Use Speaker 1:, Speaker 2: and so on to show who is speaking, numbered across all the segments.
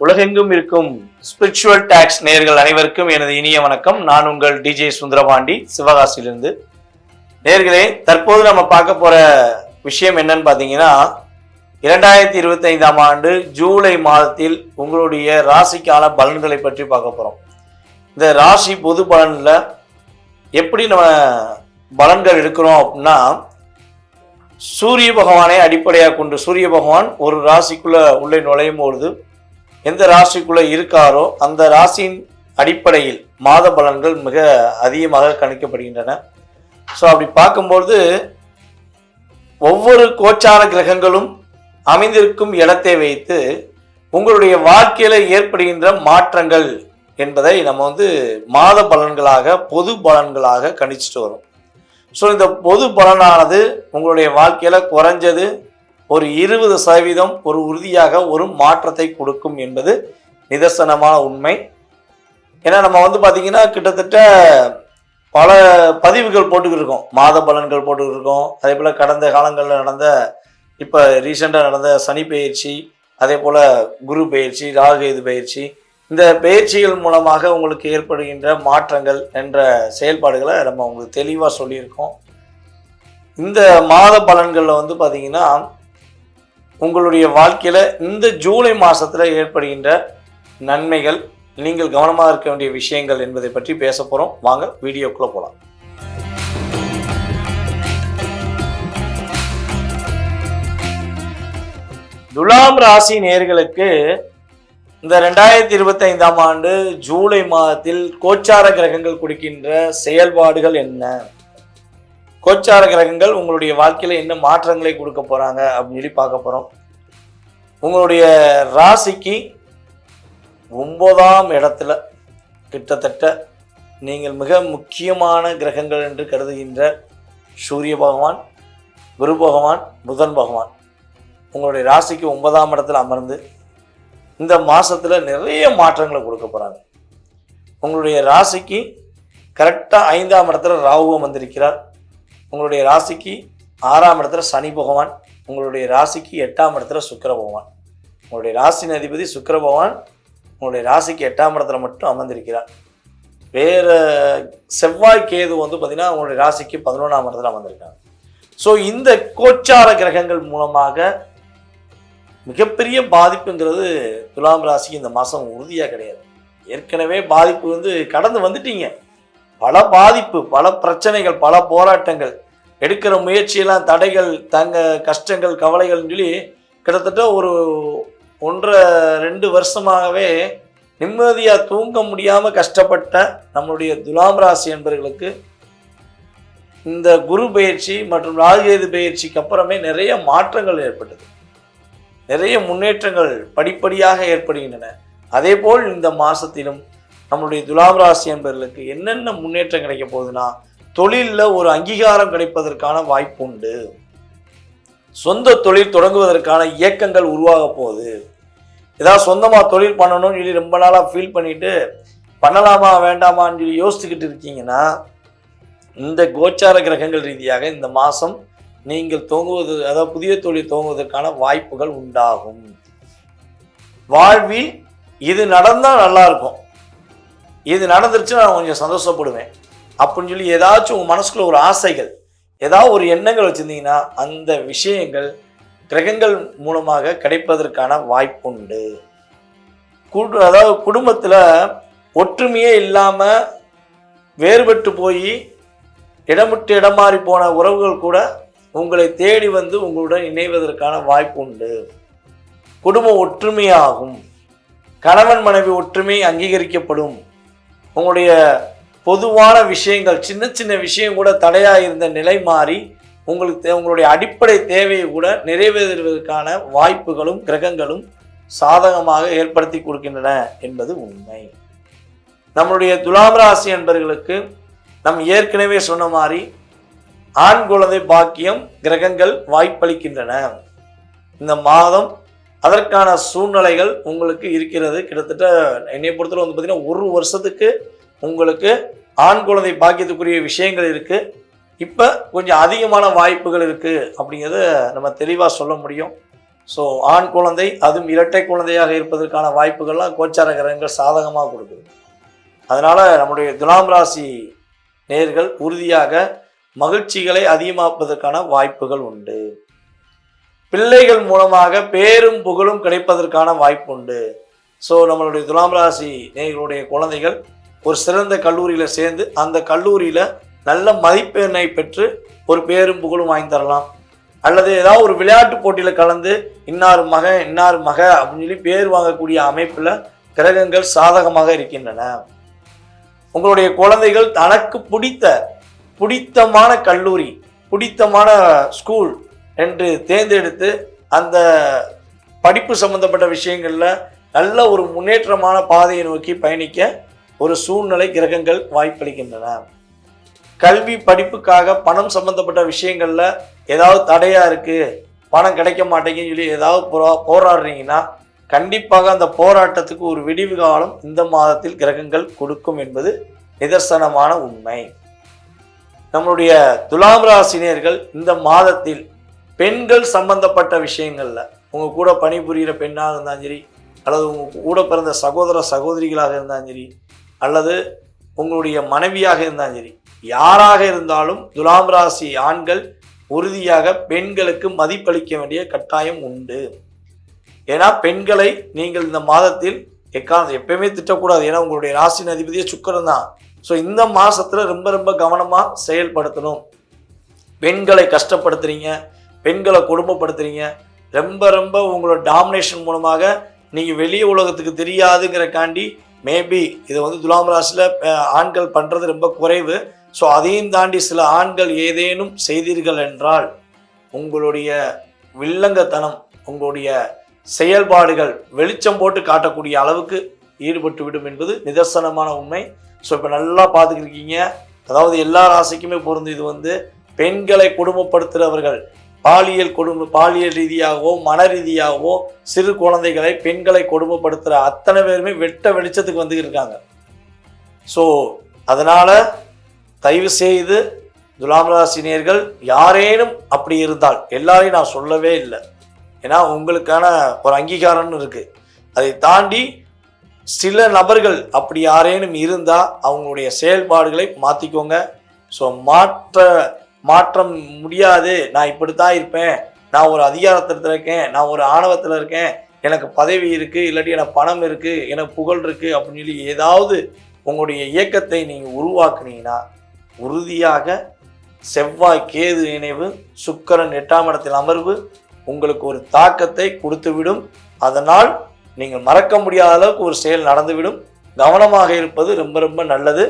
Speaker 1: உலகெங்கும் இருக்கும் spiritual tax நேயர்கள் அனைவருக்கும் எனது இனிய வணக்கம். நான் உங்கள் டிஜே சுந்தரபாண்டி, சிவகாசியிலிருந்து. நேயர்களே, தற்போது நம்ம பார்க்க போற விஷயம் என்னன்னு பார்த்தீங்கன்னா, 2025ஆம் ஆண்டு ஜூலை மாதத்தில் உங்களுடைய ராசிக்கான பலன்களை பற்றி பார்க்க போறோம். இந்த ராசி பொது பலன்ல எப்படி நம்ம பலன்கள் எடுக்கிறோம் அப்படின்னா, சூரிய பகவானை அடிப்படையாக கொண்டு சூரிய பகவான் ஒரு ராசிக்குள்ள உள்ளே நுழையும் பொழுது எந்த ராசிக்குள்ள இருக்காரோ அந்த ராசியின் அடிப்படையில் மாத பலன்கள் மிக அதிகமாக கணிக்கப்படுகின்றன. ஸோ அப்படி பார்க்கும்பொழுது ஒவ்வொரு கோச்சார கிரகங்களும் அமைந்திருக்கும் இடத்தை வைத்து உங்களுடைய வாழ்க்கையில ஏற்படுகின்ற மாற்றங்கள் என்பதை நம்ம மாத பலன்களாக பொது பலன்களாக கணிச்சிட்டு வரும். ஸோ இந்த பொது பலனானது உங்களுடைய வாழ்க்கையில குறைஞ்சது ஒரு 20% ஒரு உறுதியாக ஒரு மாற்றத்தை கொடுக்கும் என்பது நிதர்சனமான உண்மை. ஏன்னா நம்ம பார்த்தீங்கன்னா கிட்டத்தட்ட பல பதிவுகள் போட்டுக்கிட்டு இருக்கோம், மாத பலன்கள் போட்டுக்கிட்டு இருக்கோம். அதே போல் கடந்த காலங்களில் நடந்த இப்போ ரீசெண்டாக நடந்த சனி பயிற்சி, அதே போல் குரு பயிற்சி, ராகு பயிற்சி, இந்த பயிற்சிகள் மூலமாக உங்களுக்கு ஏற்படுகின்ற மாற்றங்கள் என்ற செயல்பாடுகளை நம்ம உங்களுக்கு தெளிவாக சொல்லியிருக்கோம். இந்த மாத பலன்களில் பார்த்தீங்கன்னா உங்களுடைய வாழ்க்கையில் இந்த ஜூலை மாதத்தில் ஏற்படுகின்ற நன்மைகள், நீங்கள் கவனமாக இருக்க வேண்டிய விஷயங்கள் என்பதை பற்றி பேச போகிறோம். வாங்க வீடியோக்குள்ளே போகலாம். துலாம் ராசி நேயர்களுக்கு இந்த 2025ஆம் ஆண்டு ஜூலை மாதத்தில் கோச்சார கிரகங்கள் கொடுக்கின்ற செயல்பாடுகள் என்ன, கோச்சார கிரகங்கள் உங்களுடைய வாழ்க்கையில என்ன மாற்றங்களை கொடுக்க போறாங்க அப்படின்னு சொல்லி பார்க்க போறோம். உங்களுடைய ராசிக்கு 9ஆம் இடத்துல கிட்டத்தட்ட நீங்கள் மிக முக்கியமான கிரகங்கள் என்று கருதுகின்ற சூரிய பகவான், குரு பகவான், புதன் பகவான் உங்களுடைய ராசிக்கு 9ஆம் இடத்துல அமர்ந்து இந்த மாசத்துல நிறைய மாற்றங்களை கொடுக்க போறாங்க. உங்களுடைய ராசிக்கு கரெக்டாக 5ஆம் இடத்துல ராகு வந்திருக்கிறார். உங்களுடைய ராசிக்கு 6ஆம் இடத்துல சனி பகவான், உங்களுடைய ராசிக்கு 8ஆம் இடத்துல சுக்கிர பகவான். உங்களுடைய ராசியின் அதிபதி சுக்கிர பகவான் உங்களுடைய ராசிக்கு 8ஆம் இடத்துல மட்டும் அமர்ந்திருக்கிறார். வேற செவ்வாய் கேது பார்த்தீங்கன்னா உங்களுடைய ராசிக்கு 11ஆம் இடத்துல அமர்ந்திருக்காங்க. ஸோ இந்த கோச்சார கிரகங்கள் மூலமாக மிகப்பெரிய பாதிப்புங்கிறது துலாம் ராசிக்கு இந்த மாதம் உறுதியாக கிடையாது. ஏற்கனவே பாதிப்பு கடந்து வந்துட்டீங்க. பல பாதிப்பு, பல பிரச்சனைகள், பல போராட்டங்கள், எடுக்கிற முயற்சியெல்லாம் தடைகள், கஷ்டங்கள், கவலைகள் சொல்லி கிட்டத்தட்ட ஒரு 1.5-2 வருஷமாகவே நிம்மதியாக தூங்க முடியாமல் கஷ்டப்பட்ட நம்மளுடைய துலாம் ராசி என்பவர்களுக்கு இந்த குரு பயிற்சி மற்றும் ராகு பயிற்சிக்கு அப்புறமே நிறைய மாற்றங்கள் ஏற்பட்டது, நிறைய முன்னேற்றங்கள் படிப்படியாக ஏற்படுகின்றன. அதே போல் இந்த மாதத்திலும் நம்மளுடைய துலாம் ராசி என்பவர்களுக்கு என்னென்ன முன்னேற்றம் கிடைக்க போகுதுன்னா, தொழிலில் ஒரு அங்கீகாரம் கிடைப்பதற்கான வாய்ப்பு உண்டு. சொந்த தொழில் தொடங்குவதற்கான இயக்கங்கள் உருவாக போகுது. ஏதாவது சொந்தமாக தொழில் பண்ணணும்னு சொல்லி ரொம்ப நாளாக ஃபீல் பண்ணிட்டு பண்ணலாமா வேண்டாமான்னு சொல்லி யோசிச்சுக்கிட்டு இருக்கீங்கன்னா, இந்த கோச்சார கிரகங்கள் ரீதியாக இந்த மாதம் நீங்கள் அதாவது புதிய தொழில் துவங்குவதற்கான வாய்ப்புகள் உண்டாகும். வாழ்வில் இது நடந்தால் நல்லா இருக்கும், இது நடந்துருச்சு நான் கொஞ்சம் சந்தோஷப்படுவேன் அப்படின்னு சொல்லி ஏதாச்சும் உங்கள் மனசுக்குள்ள ஒரு ஆசைகள், ஏதாவது ஒரு எண்ணங்கள் வச்சுருந்தீங்கன்னா அந்த விஷயங்கள் கிரகங்கள் மூலமாக கிடைப்பதற்கான வாய்ப்பு உண்டு. அதாவது குடும்பத்தில் ஒற்றுமையே இல்லாமல் வேறுபட்டு போய் இடமிட்டு இடம் மாறி போன உறவுகள் கூட உங்களை தேடி உங்களுடன் இணைவதற்கான வாய்ப்பு உண்டு. குடும்பம் ஒற்றுமையாகும், கணவன் மனைவி ஒற்றுமை அங்கீகரிக்கப்படும். உங்களுடைய பொதுவான விஷயங்கள், சின்ன சின்ன விஷயம் கூட தடையாக இருந்த நிலை மாறி உங்களுடைய அடிப்படை தேவையை கூட நிறைவேறுவதற்கான வாய்ப்புகளும் கிரகங்களும் சாதகமாக ஏற்படுத்தி கொடுக்கின்றன என்பது உண்மை. நம்மளுடைய துலாம் ராசி என்பவர்களுக்கு நம் ஏற்கனவே சொன்ன மாதிரி ஆண் குழந்தை பாக்கியம் கிரகங்கள் வாய்ப்பளிக்கின்றன. இந்த மாதம் அதற்கான சூழ்நிலைகள் உங்களுக்கு இருக்கிறது. கிட்டத்தட்ட என்னை பொறுத்தவரை பார்த்தீங்கன்னா 1 வருஷத்துக்கு உங்களுக்கு ஆண் குழந்தை பாக்கியத்துக்குரிய விஷயங்கள் இருக்குது. இப்போ கொஞ்சம் அதிகமான வாய்ப்புகள் இருக்குது அப்படிங்கிறத நம்ம தெளிவாக சொல்ல முடியும். ஸோ ஆண் குழந்தை அதுவும் இரட்டை குழந்தையாக இருப்பதற்கான வாய்ப்புகள்லாம் கோச்சார கிரகங்கள் சாதகமாக கொடுக்குது. அதனால் நம்முடைய துலாம் ராசி நேயர்கள் உறுதியாக மகிழ்ச்சிகளை அதிகமாக்குவதற்கான வாய்ப்புகள் உண்டு. பிள்ளைகள் மூலமாக பேரும் புகழும் கிடைப்பதற்கான வாய்ப்பு உண்டு. ஸோ நம்மளுடைய துலாம் ராசி நேயர்களுடைய குழந்தைகள் ஒரு சிறந்த கல்லூரியில் சேர்ந்து அந்த கல்லூரியில் நல்ல மதிப்பெண்ணை பெற்று ஒரு பேரும் புகழும் வாங்கி தரலாம். அல்லது ஏதாவது ஒரு விளையாட்டு போட்டியில் கலந்து இன்னார் மக அப்படின்னு சொல்லி பேர் வாங்கக்கூடிய அமைப்பில் கிரகங்கள் சாதகமாக இருக்கின்றன. உங்களுடைய குழந்தைகள் தனக்கு பிடித்தமான கல்லூரி, பிடித்தமான ஸ்கூல் என்று தேர்ந்தெடுத்து அந்த படிப்பு சம்பந்தப்பட்ட விஷயங்களில் நல்ல ஒரு முன்னேற்றமான பாதையை நோக்கி பயணிக்க ஒரு சூழ்நிலை கிரகங்கள் வாய்ப்பளிக்கின்றன. கல்வி படிப்புக்காக பணம் சம்பந்தப்பட்ட விஷயங்களில் ஏதாவது தடையாக இருக்குது, பணம் கிடைக்க மாட்டேங்குன்னு சொல்லி ஏதாவது போராடுறீங்கன்னா கண்டிப்பாக அந்த போராட்டத்துக்கு ஒரு விடிவு காலம் இந்த மாதத்தில் கிரகங்கள் கொடுக்கும் என்பது நிதர்சனமான உண்மை. நம்மளுடைய துலாம் ராசினியர்கள் இந்த மாதத்தில் பெண்கள் சம்பந்தப்பட்ட விஷயங்கள்ல உங்க கூட பணிபுரிகிற பெண்ணாக இருந்தாலும் சரி, அல்லது உங்க கூட பிறந்த சகோதர சகோதரிகளாக இருந்தாலும் சரி, அல்லது உங்களுடைய மனைவியாக இருந்தாலும் சரி, யாராக இருந்தாலும் துலாம் ராசி ஆண்கள் உறுதியாக பெண்களுக்கு மதிப்பளிக்க வேண்டிய கட்டாயம் உண்டு. ஏன்னா பெண்களை நீங்கள் இந்த மாதத்தில் எப்பயுமே திட்டக்கூடாது. ஏன்னா உங்களுடைய ராசியின் அதிபதியே சுக்கிரன் தான். ஸோ இந்த மாதத்தில் ரொம்ப ரொம்ப கவனமாக செயல்படுத்தணும். பெண்களை கஷ்டப்படுத்துறீங்க, பெண்களை கொடுமைப்படுத்துறீங்க, ரொம்ப ரொம்ப உங்களோட டாமினேஷன் மூலமாக நீங்கள் வெளியே உலகத்துக்கு தெரியாதுங்கிறக்காண்டி மேபி இதை துலாம் ராசியில் ஆண்கள் பண்ணுறது ரொம்ப குறைவு. ஸோ அதையும் தாண்டி சில ஆண்கள் ஏதேனும் செய்தீர்கள் என்றால் உங்களுடைய வில்லங்கத்தனம், உங்களுடைய செயல்பாடுகள் வெளிச்சம் போட்டு காட்டக்கூடிய அளவுக்கு ஈடுபட்டு விடும் என்பது நிதர்சனமான உண்மை. ஸோ இப்போ நல்லா பார்த்துக்கிருக்கீங்க. அதாவது எல்லா ராசிக்குமே பொருந்து. இது பெண்களை கொடுமைப்படுத்துகிறவர்கள், பாலியல் ரீதியாகவோ மன ரீதியாகவோ சிறு குழந்தைகளை பெண்களை கொடுமைப்படுத்துகிற அத்தனை பேருமே வெளிச்சத்துக்கு வந்துருக்காங்க. ஸோ அதனால் தயவு செய்து துலாம் ராசினியர்கள் யாரேனும் அப்படி இருந்தால், எல்லாரையும் நான் சொல்லவே இல்லை, ஏன்னா உங்களுக்கான ஒரு அங்கீகாரம்னு இருக்குது. அதை தாண்டி சில நபர்கள் அப்படி யாரேனும் இருந்தால் அவங்களுடைய செயல்பாடுகளை மாற்றிக்கோங்க. ஸோ மாற்றம் முடியாது, நான் இப்படித்தான் இருப்பேன், நான் ஒரு அதிகாரத்தில் இருக்கேன், நான் ஒரு ஆணவத்தில் இருக்கேன், எனக்கு பதவி இருக்குது, இல்லாட்டி எனக்கு பணம் இருக்குது, எனக்கு புகழ் இருக்குது அப்படின்னு சொல்லி ஏதாவது உங்களுடைய இயக்கத்தை நீங்கள் உருவாக்குனீங்கன்னா உறுதியாக செவ்வாய் கேது இணைவு, சுக்கிரன் 8ஆம் இடத்தில் அமர்வு உங்களுக்கு ஒரு தாக்கத்தை கொடுத்துவிடும். அதனால் நீங்கள் மறக்க முடியாத அளவுக்கு ஒரு செயல் நடந்துவிடும். கவனமாக இருப்பது ரொம்ப ரொம்ப நல்லது.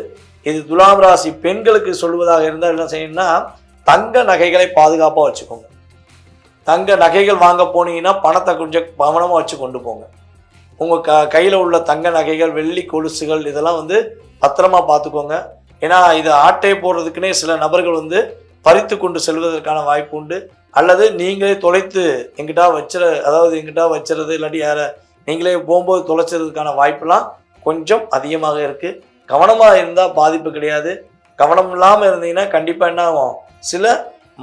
Speaker 1: இது துலாம் ராசி பெண்களுக்கு சொல்வதாக இருந்தால் என்ன செய்யணும்னா, தங்க நகைகளை பாதுகாப்பாக வச்சுக்கோங்க. தங்க நகைகள் வாங்க போனீங்கன்னா பணத்தை கொஞ்சம் கவனமாக வச்சு கொண்டு போங்க. உங்கள் கையில் உள்ள தங்க நகைகள், வெள்ளி கொலுசுகள் இதெல்லாம் பத்திரமா பார்த்துக்கோங்க. ஏன்னா இது ஆட்டை போடுறதுக்குன்னே சில நபர்கள் பறித்து கொண்டு செல்வதற்கான வாய்ப்பு உண்டு. அல்லது நீங்களே தொலைத்து எங்கிட்ட வச்சுறது, இல்லாட்டி யாரை நீங்களே போகும்போது தொலைச்சதுக்கான வாய்ப்பெல்லாம் கொஞ்சம் அதிகமாக இருக்குது. கவனமாக இருந்தால் பாதிப்பு கிடையாது. கவனம் இல்லாமல் இருந்தீங்கன்னா கண்டிப்பாக என்ன ஆகும், சில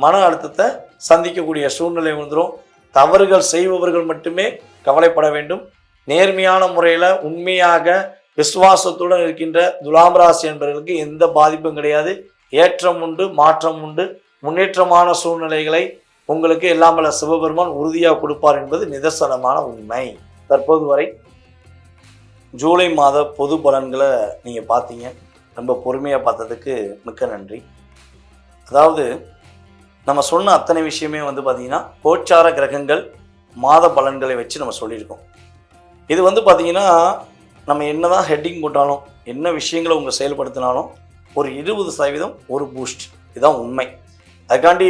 Speaker 1: மன அழுத்தத்தை சந்திக்கக்கூடிய சூழ்நிலை வந்துடும். தவறுகள் செய்பவர்கள் மட்டுமே கவலைப்பட வேண்டும். நேர்மையான முறையில் உண்மையாக விசுவாசத்துடன் இருக்கின்ற துலாம் ராசி என்பவர்களுக்கு எந்த பாதிப்பும் கிடையாது. ஏற்றம் உண்டு, மாற்றம் உண்டு, முன்னேற்றமான சூழ்நிலைகளை உங்களுக்கு எல்லாம் வல்ல சிவபெருமான் உறுதியாக கொடுப்பார் என்பது நிதர்சனமான உண்மை. தற்போது வரை ஜூலை மாத பொது பலன்களை நீங்கள் பார்த்தீங்க. ரொம்ப பொறுமையாக பார்த்ததுக்கு மிக்க நன்றி. அதாவது நம்ம சொன்ன அத்தனை விஷயமே பார்த்தீங்கன்னா கோச்சார கிரகங்கள் மாத பலன்களை வச்சு நம்ம சொல்லியிருக்கோம். இது பார்த்தீங்கன்னா நம்ம என்ன தான் ஹெட்டிங் போட்டாலும், என்ன விஷயங்களை உங்கள் செயல்படுத்தினாலும் ஒரு 20% ஒரு பூஸ்ட், இதுதான் உண்மை. அதுக்காண்டி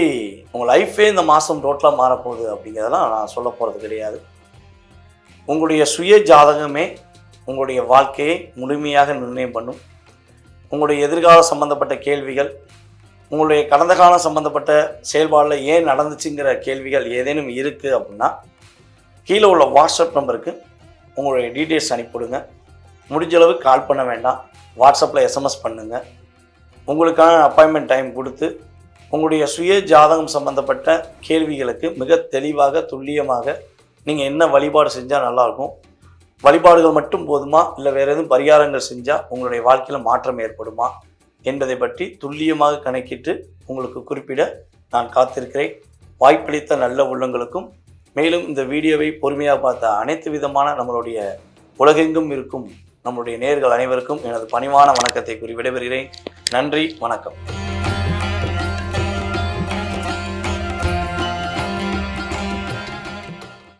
Speaker 1: உங்கள் லைஃபே இந்த மாதம் டோட்டலாக மாறப்போகுது அப்படிங்கிறதெல்லாம் நான் சொல்ல போகிறது கிடையாது. உங்களுடைய சுய ஜாதகமே உங்களுடைய வாழ்க்கையை முழுமையாக நிர்ணயம் பண்ணும். உங்களுடைய எதிர்கால சம்பந்தப்பட்ட கேள்விகள், உங்களுடைய கடந்த காலம் சம்பந்தப்பட்ட செயல்பாடில் ஏன் நடந்துச்சுங்கிற கேள்விகள் ஏதேனும் இருக்குது அப்படின்னா கீழே உள்ள வாட்ஸ்அப் நம்பருக்கு உங்களுடைய டீட்டெயில்ஸ் அனுப்பிவிடுங்க. முடிஞ்சளவு கால் பண்ண வேண்டாம், வாட்ஸ்அப்பில் எஸ்எம்எஸ் பண்ணுங்கள். உங்களுக்கான அப்பாயின்மெண்ட் டைம் கொடுத்து உங்களுடைய சுய ஜாதகம் சம்பந்தப்பட்ட கேள்விகளுக்கு மிக தெளிவாக துல்லியமாக நீங்கள் என்ன வழிபாடு செஞ்சால் நல்லாயிருக்கும், வழிபாடுகள் மட்டும் போதுமா இல்லை வேறு எதுவும் பரிகாரங்கள் செஞ்சால் உங்களுடைய வாழ்க்கையில் மாற்றம் ஏற்படுமா என்பதை பற்றி துல்லியமாக கணக்கிட்டு உங்களுக்கு குறிப்பிட நான் காத்திருக்கிறேன். வாய்ப்பளித்த நல்ல உள்ளங்களுக்கும் மேலும் இந்த வீடியோவை பொறுமையாக பார்த்த அனைத்து விதமான நம்மளுடைய உலகெங்கும் இருக்கும் நம்முடைய நேயர்கள் அனைவருக்கும் எனது பணிவான வணக்கத்தை கூறி விடைபெறுகிறேன். நன்றி, வணக்கம்.